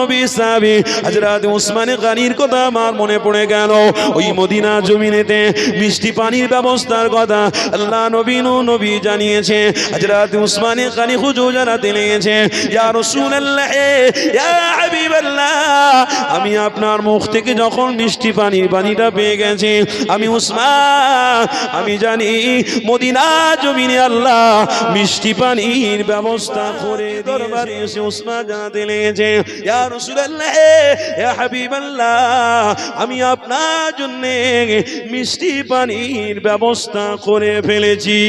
নবী সাহাবী হযরত উসমান গনির কথা আমার মনে পড়ে গেল। ওই মদিনা জমিনেতে মিষ্টি পানির ব্যবস্থার কথা আল্লাহ নবী জানিয়েছে। হযরত উসমান গনি হুজুর জানাতে লেগেছে, ইয়া রাসূলুল্লাহ, ইয়া হাবিবাল্লাহ, আমি আপনার মুখ থেকে যখন মিষ্টি পানিটা পেয়ে গেছি, আমি উসমান, আমি জানি মদিনা জমিনে আল্লাহ মিষ্টি পানির ব্যবস্থা করে দরবারে এসে উসমান জানাতে লেগেছে, ইয়া রাসূলুল্লাহ, ইয়া হাবিবাল্লাহ, আমি আপনার জন্য মিষ্টি পানির ব্যবস্থা করে ফেলেছি।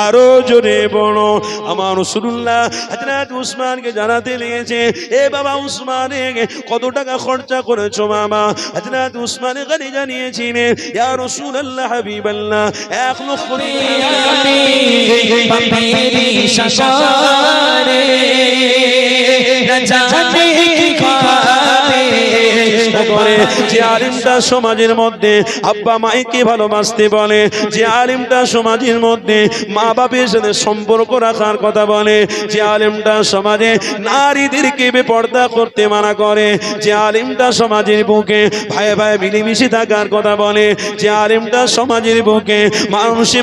আরো জোরে বলো, আমার রাসূলুল্লাহ হযরত উসমানকে জানাতে লেগেছে, এ বাবা উসমান, কত টাকা খরচা করেছো মামা? হযরত উসমান গনি জানিয়েছিলেন, ইয়া রাসূলুল্লাহ হাবিবাল্লাহ, 1 লক্ষ যে আলিমটা সমাজের মধ্যে আব্বা মাইকে ভালোবাসতে বলে, যে আলিমটা সমাজের মধ্যে মা বাপের সাথে সম্পর্ক রাখার কথা বলে, যে আলিমটা সমাজে নারীদেরকে বেপর্দা করতে মানা করে, যে আলিমটা সমাজের বুকে ভাই ভাই মিলেমিশে থাকার কথা বলে, যে আলিমটা সমাজের বুকে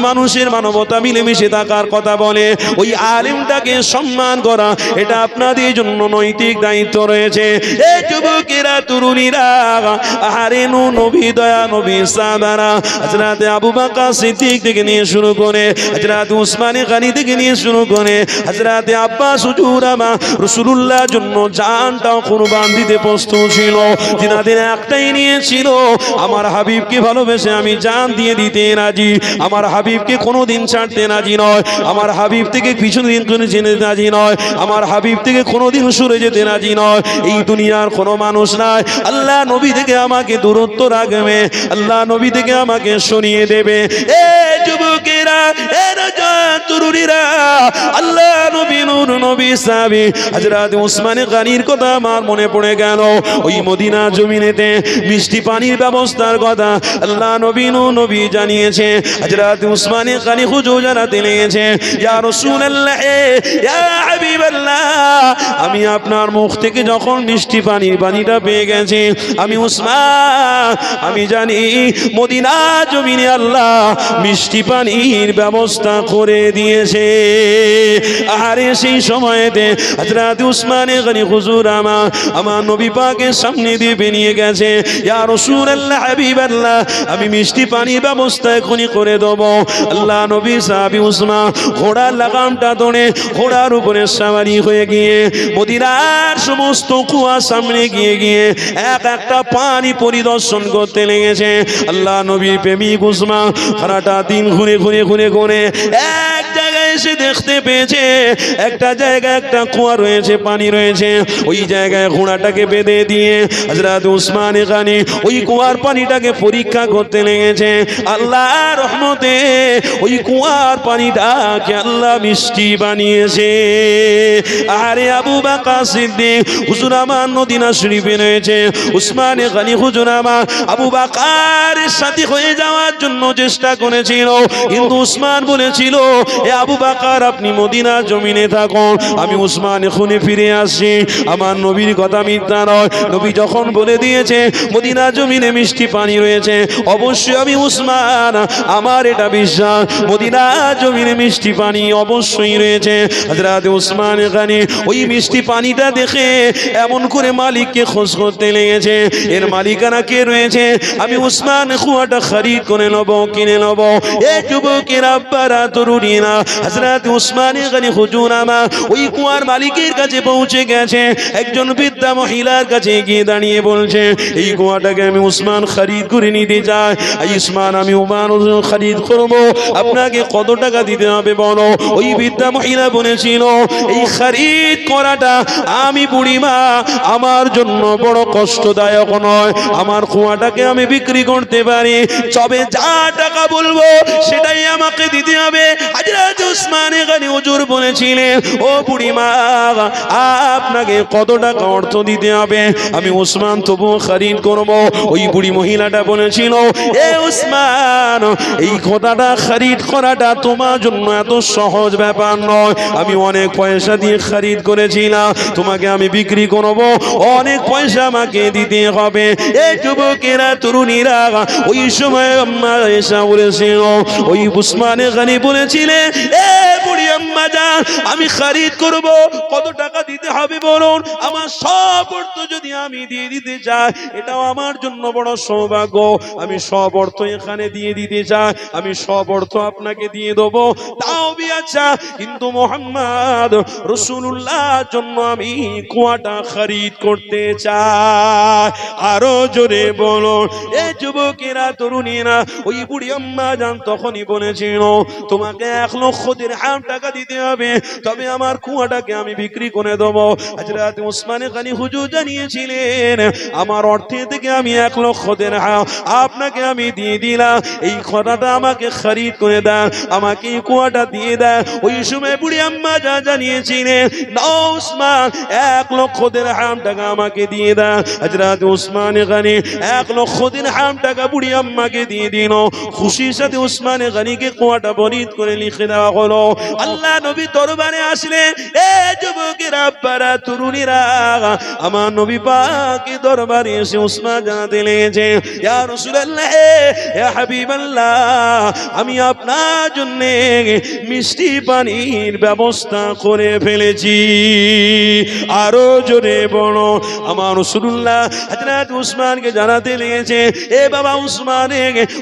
মানুষের মানবতা মিলেমিশে থাকার কথা বলে, ওই আলিমটাকে সম্মান করা এটা আপনাদের জন্য নৈতিক দায়িত্ব রয়েছে। এই যুবকেরা, তরুণীরা, আরে নবী, দয়া নবী সাহাবারা, হযরত আবু বকর সিদ্দিক থেকে নিয়ে শুরু করে হযরত উসমান গনি থেকে নিয়ে শুরু করে হযরত আব্বাস হুজুর আমার রাসূলুল্লাহর জন্য জানটাও কুরবান দিতে প্রস্তুত ছিল। জিনাদের একটাই নিয়েছিল, আমার হাবিবকে ভালোবেসে আমি জান দিয়ে দিতে রাজি, আমার হাবিবকে কোনোদিন ছাড়তে রাজি নয়, আমার হাবিব থেকে পিছনে কোনো জেনে রাজি নয়, আমার হাবিব থেকে কোনোদিন সরে যেতে রাজি নয়। এই দুনিয়ার কোনো মানুষ নাই আল্লাহ নবী থেকে আমাকে দূরত্ব রাখবে, আল্লাহ নবী থেকে আমাকে সরিয়ে দেবে। এ যুবকেরা, এ তরুণীরা, আল্লাহ নবী, নূর নবী সাহাবী হযরত উসমান গনির কথা আমার মনে পড়ে গেল। ওই মদিনা জমিনেতে মিষ্টি পানির ব্যবস্থার কথা আল্লাহ নবী, নূর নবী জানিয়েছে। হযরত উসমান গনি হুজুর জানাতে লেগেছে, ইয়া রাসূলুল্লাহ, ইয়া হাবিবাল্লাহ, আমি আপনার মুখ থেকে যখন মিষ্টি পানিটা পেয়ে গেছি, আমি উসমান, আমি জানি মদিনা জমিনে আল্লাহ মিষ্টি পানির ব্যবস্থা করে দিয়েছে। আরে সেই সময়তে হযরত উসমান গনি হুজুর আমার নবী পাকের সামনে দিয়ে বেরিয়ে গেছে, ইয়া রাসূলুল্লাহ হাবিবাল্লাহ, আমি মিষ্টি পানির ব্যবস্থা এখনই করে দেব। আল্লাহ নবী সাহাবী উসমান ঘোড়ার লাগামটা ধরে ঘোড়ার উপরে সওয়ারি হয়ে গিয়ে মদিনার সমস্ত কুয়া সামনে গিয়ে একটা পানি পরিদর্শন করতে লেগেছে। আল্লাহ নবীর প্রেমিক উসমান সারাটা দিন ঘুরে এক জায়গায় এসে দেখতে পেয়েছে, একটা জায়গায় একটা কুয়া রয়েছে, পানি রয়েছে, ওই জায়গায় ঘোড়াটাকে বেঁধে দিয়ে হযরত উসমান গনি ওই কুয়ার পানিটাকে পরীক্ষা করতে লেগেছে। আল্লাহ রহমতে ওই কুয়ার পানিটাকে আল্লাহ মিষ্টি বানিয়েছে। আরে আবু বকর সিদ্দিক হুজুর আমার মদিনা শরীফে রয়েছে, উসমান গনি হুজুর আমার আবু বকরের সাথে হয়ে যাওয়ার জন্য চেষ্টা করেছিল, কিন্তু উসমান বলেছিল, এ আবু বকর আপনি মদিনা জমিনে থাকুন, আমি উসমান এখনই ফিরে আসছি। আমার নবীর কথা মিথ্যা নয়, নবী যখন বলে দিয়েছে মদিনা জমিনে মিষ্টি পানি রয়েছে, অবশ্যই আমি উসমান, আমার এটা বিশ্বাস, মদিনা জমিনে মিষ্টি পানি অবশ্যই রয়েছে। হযরত উসমান গনি ওই মিষ্টি পানিটা দেখে এমন করে মালিককে খোঁজ করতে লেগেছে, এর মালিকানা কে রয়েছে, আমি উসমান কুয়াটা খরিদ করে নেব, কিনে নেব। এই যুবকের আব্বারা, তরুণীরা, হযরত উসমান গনি হুজুর আমার ওই কুয়ার মালিকের কাছে পৌঁছে গেছে। একজন বৃদ্ধা মহিলার কাছে গিয়ে দাঁড়িয়ে বলছে, এই কুয়াটাকে আমি উসমান খরিদ করে নিতে চাই। উসমান, আমি উসমান খরিদ করব, আপনাকে কত টাকা দিতে হবে বলো? ওই বৃদ্ধা মহিলা বলেছিল, এই খরিদ করাটা আমি বুড়িমা, আমার জন্য বড় কষ্টদায়ক নয়, আমার কুয়াটাকে আমি বিক্রি করতে পারি, তবে যা টাকা বলবো সেটাই আমাকে দিতে হবে। হযরত উসমানে গনি হুজুর বলেছিলেন, ও বুড়িমা আপনাকে কত টাকা অর্থ দিতে হবে? আমি উসমান তবু খরিদ করব। ওই বুড়ি মহিলাটা বলেছিল, এ উসমান, এই কথাটা খরিদ করাটা তোমার জন্য এত সহজ ব্যাপার নয়। আমি অনেক পয়সা দিয়ে খরিদ করেছিলাম, তোমাকে আমি বিক্রি করব, অনেক পয়সা আমাকে দিতে হবে। এই যুবকেরা তরুণীরা ওই সময় আম্মা এসা বলেছিল, ওই উসমানে গনি বলেছিলেন, এ বুড়ি আম্মা জান, আমি খরিদ করব, কত টাকা দিতে হবে বলুন? আমার সব অর্থ যদি আমি দিয়ে দিতে চাই, এটাও আমার জন্য বড় সৌভাগ্য। আমি সব অর্থ এখানে দিয়ে দিতে চাই, আমি সব অর্থ আপনাকে দিয়ে দেবো, তাও বি আচ্ছা, কিন্তু মুহাম্মদ রাসূলুল্লাহর জন্য আমি কুয়াটা খরিদ করতে চাই। আরো জোরে বলো এই যুবকেরা তরুণীরা। ওই বুড়ি আম্মা জান তখনই বলেছিল, তোমাকে 1 লক্ষ দিরহাম টাকা দিতে হবে, তবে আমার কুয়াটাকে আমি বিক্রি করে দেবো। হযরত উসমানে গনি হুজুর জানিয়েছিলেন, আমার অর্থে থেকে আমি 1 লক্ষ দিরহাম আপনাকে আমি দিয়ে দিলাম, এই কথাটা আমাকে খরিদ করে দেন, আমাকে এই কুয়াটা দিয়ে দেন। ওই সময় বুড়ি আম্মা যা জানিয়েছিলেন, নাও উসমান 1 লক্ষ দিরহাম টাকা আমাকে দিয়ে দেন। হযরত উসমানে গনি 1 লক্ষ দিরহাম টাকা বুড়ি আম্মাকে দিয়ে দিল। খুশির সাথে উসমানে গনিকে কুয়াটা বরিদ করে লিখে দেওয়া হলো। আল্লাহ নবী দরবারে আসলেন, এ যুবকের আব্বারা তরুণীরা, আমার নবী পাকের দরবারে এসে উসমান জানাতে লেগেছে, ইয়া রাসূলুল্লাহ, ইয়া হাবিবাল্লাহ, আমি আপনার জন্য মিষ্টি পানির ব্যবস্থা করে ফেলেছি। আরো জোরে বলো, আমার রাসূলুল্লাহ হযরত উসমানকে জানাতে লেগেছে, এ বাবা উসমান,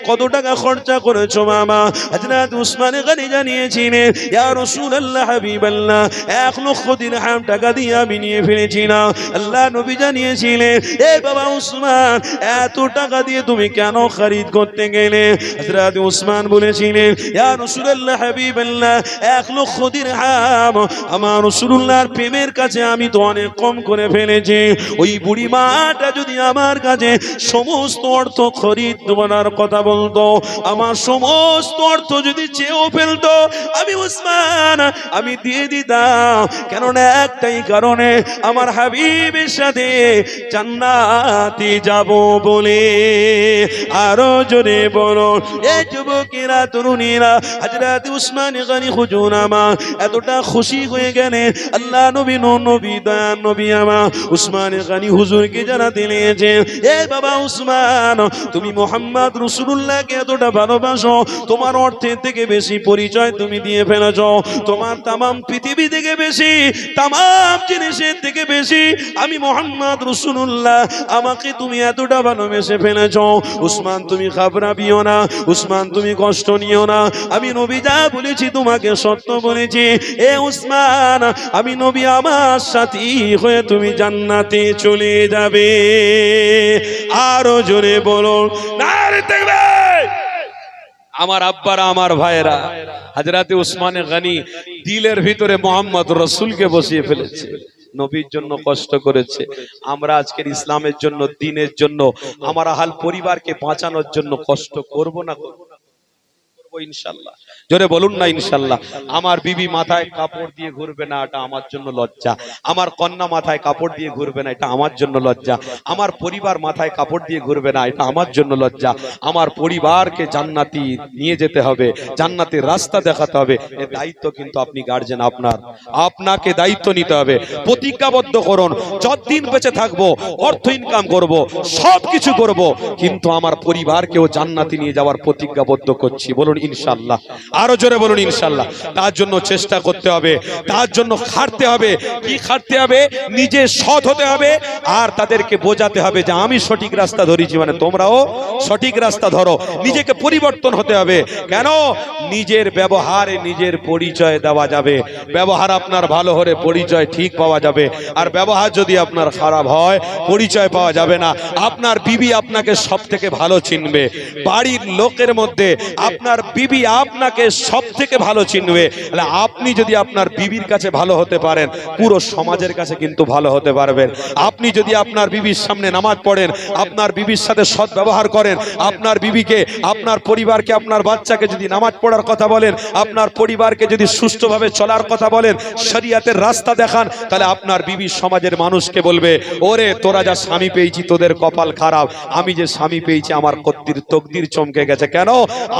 কত টাকা খরচা করেছো মামা? হযরত উসমানে গনি জানিয়েছিলেন, ইয়া রাসূলুল্লাহ হাবিবাল্লাহ, 1 লক্ষ দিরহাম টাকা দিয়ে আমি নিয়ে ফেলেছিলাম। আল্লাহ নবী জানিয়েছিলেন, এ বাবা উসমান, এত টাকা দিয়ে তুমি কেন খরিদ করতে গেলে? হযরত উসমান বলেছিলেন, ইয়া রাসূলুল্লাহ হাবিবাল্লাহ, 1 লক্ষ দিরহাম আমার রাসূলুল্লাহর প্রেমের কাছে আমি তো অনেক কম করে ফেলেছি। ওই বুড়ি মাটা যদি আমার কাছে সমস্ত অর্থ খরিদ করার কথা বলতো, আমার সমস্ত অর্থ যদি চেয়েও ফেলতো, আমি উসমান আমি দিয়ে দিতাম। কেননা একটাই কারণে, আমার হাবিবের সাথে জান্নাতে যাব বলে। আরো জোরে বলো এই যুবকেরা তরুণীরা। হযরত উসমানে গনি হুজুর আমার এতটা খুশি হয়ে গেলেন, আল্লাহ নবী নবী দয়ার নবী আমার উসমানে গনি হুজুরকে জানাতে লেগেছেন, এ বাবা উসমান, তুমি মুহাম্মদ রাসূলুল্লাহকে এতটা ভালোবাসো, তোমার অর্থের থেকে বেশি পরিচয় তুমি দিয়ে ফেলেছো, তোমার তামাম পৃথিবী থেকে বেশি, তামাম জিনিসের থেকে বেশি আমি মুহাম্মদ রাসূলুল্লাহ, আমাকে তুমি এতটা ভালোবেসে ফেলেছো। উসমান তুমি ঘাবড়াবিও না, উসমান তুমি কষ্ট নিও না, আমি নবী যা বলেছি তোমাকে সত্য বলেছি। এ উসমান, আমি নবী আমার সাথী হয়ে তুমি জান্নাতে চলে যাবে। আরো জোরে বলো নারে তাকবীর। আমার আব্বারা, আমার ভাইয়েরা, হযরত উসমানে গনি দিলের ভিতরে মোহাম্মদ রাসূলকে বসিয়ে ফেলেছে, নবীর জন্য কষ্ট করেছে। আমরা আজকের ইসলামের জন্য, দ্বীনের জন্য, আমার আহল পরিবারকে বাঁচানোর জন্য কষ্ট করব না? ইনশাআল্লাহ। জোরে বলুন না ইনশাআল্লাহ। আমার বিবি মাথায় কাপড় দিয়ে ঘুরবে না, এটা আমার জন্য লজ্জা। আমার কন্যা মাথায় কাপড় দিয়ে ঘুরবে না, এটা আমার জন্য লজ্জা। আমার পরিবার মাথায় কাপড় দিয়ে ঘুরবে না, এটা আমার জন্য লজ্জা। আমার পরিবারকে জান্নাতি নিয়ে যেতে হবে, জান্নাতের রাস্তা দেখাতে হবে। এই দায়িত্ব কিন্তু আপনি গার্জিয়ান, আপনাকে দায়িত্ব নিতে হবে। প্রতিজ্ঞাবদ্ধ করুন, যতদিন বেঁচে থাকবো অর্থ ইনকাম করব, সবকিছু করব, কিন্তু আমার পরিবারকেও জান্নাতি নিয়ে যাওয়ার প্রতিজ্ঞাবদ্ধ করছি। বলুন ইনশাআল্লাহ। আরো জোরে বলুন ইনশাআল্লাহ। তার জন্য চেষ্টা করতে হবে, তার জন্য খাটতে হবে। কি খাটতে হবে? নিজে সৎ হতে হবে, আর তাদেরকে বোঝাতে হবে যে আমি সঠিক রাস্তা ধরেছি, মানে তোমরাও সঠিক রাস্তা ধরো। নিজেকে পরিবর্তন হতে হবে। কেন? নিজের ব্যবহারে নিজের পরিচয় দেওয়া যাবে। ব্যবহার আপনার ভালো হলে পরিচয় ঠিক পাওয়া যাবে, আর ব্যবহার যদি আপনার খারাপ হয় পরিচয় পাওয়া যাবে না। আপনার বিবি আপনাকে সব থেকে ভালো চিনবে। বাড়ির লোকের মধ্যে আপনার বিবি আপনাকে আপনাকে সব থেকে ভালো চিনবে। আপনি যদি আপনার বিবির কাছে ভালো হতে পারেন, পুরো সমাজের কাছে কিন্তু ভালো হতে পারবেন। আপনি যদি আপনার বিবির সামনে নামাজ পড়েন, আপনার বিবির সাথে সৎ ব্যবহার করেন, আপনার বিবিকে, আপনার পরিবারকে, আপনার বাচ্চাকে যদি নামাজ পড়ার কথা বলেন, আপনার পরিবারকে যদি সুষ্ঠুভাবে চলার কথা বলেন, শরিয়াতের রাস্তা দেখান, তাহলে আপনার বিবি সমাজের মানুষকে বলবে, ওরে তোরা যা স্বামী পেয়েছি তোদের কপাল খারাপ, আমি যে স্বামী পেয়েছি আমার তকদির চমকে গেছে। কেন?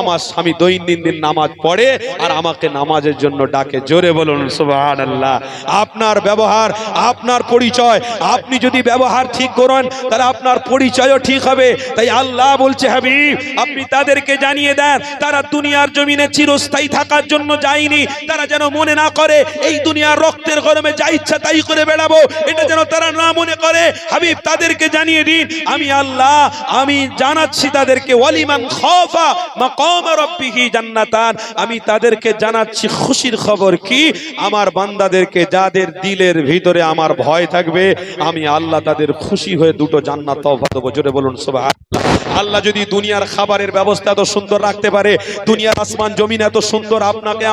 আমার স্বামী দৈনন্দিন দিন নামাজ পড়ে আর আমাকে নামাজের জন্য ডাকে। জোরে বলুন সুবহানাল্লাহ। আপনার ব্যবহার, আপনার পরিচয়, আপনি যদি ব্যবহার ঠিক করেন তাহলে আপনার পরিচয়ও ঠিক হবে। তাই আল্লাহ বলছে, হাবিব আপনি তাদেরকে জানিয়ে দেন, তারা দুনিয়ার জমিনে চিরস্থায়ী থাকার জন্য যায়নি। তারা যেন মনে না করে এই দুনিয়ার রক্তের গরমে যা ইচ্ছা তাই করে বেড়াবো, এটা যেন তারা না মনে করে। হাবিব তাদেরকে জানিয়ে দিন, আমি আল্লাহ, আমি জানাচ্ছি তাদেরকে, ওয়ালিমান খাফা মাকাম রাব্বিহি জান্নাতান, আমি তাদেরকে জানাচ্ছি খুশির খবর কি, আমার বান্দাদেরকে যাদের দিলের ভিতরে আমার ভয় থাকবে, আমি আল্লাহ তাদের খুশি হয়ে দুটো জান্নাত তওফা দেব। জোরে বলুন সুবহানাল্লাহ। আল্লাহ যদি দুনিয়ার খাবারের ব্যবস্থা এত সুন্দর রাখতে পারে, দুনিয়ার আসমান জমিন এত সুন্দর আপনাকে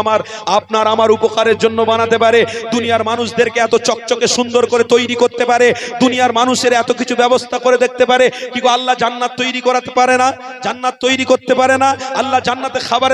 আমার উপকারের জন্য বানাতে পারে, দুনিয়ার মানুষদেরকে এত চকচকে সুন্দর করে তৈরি করতে পারে, দুনিয়ার মানুষের এত কিছু ব্যবস্থা করে দেখতে পারে, কি গো আল্লাহ জান্নাত তৈরি করাতে পারে না? জান্নাত তৈরি করতে পারে না? আল্লাহ জান্নাতে খাবারের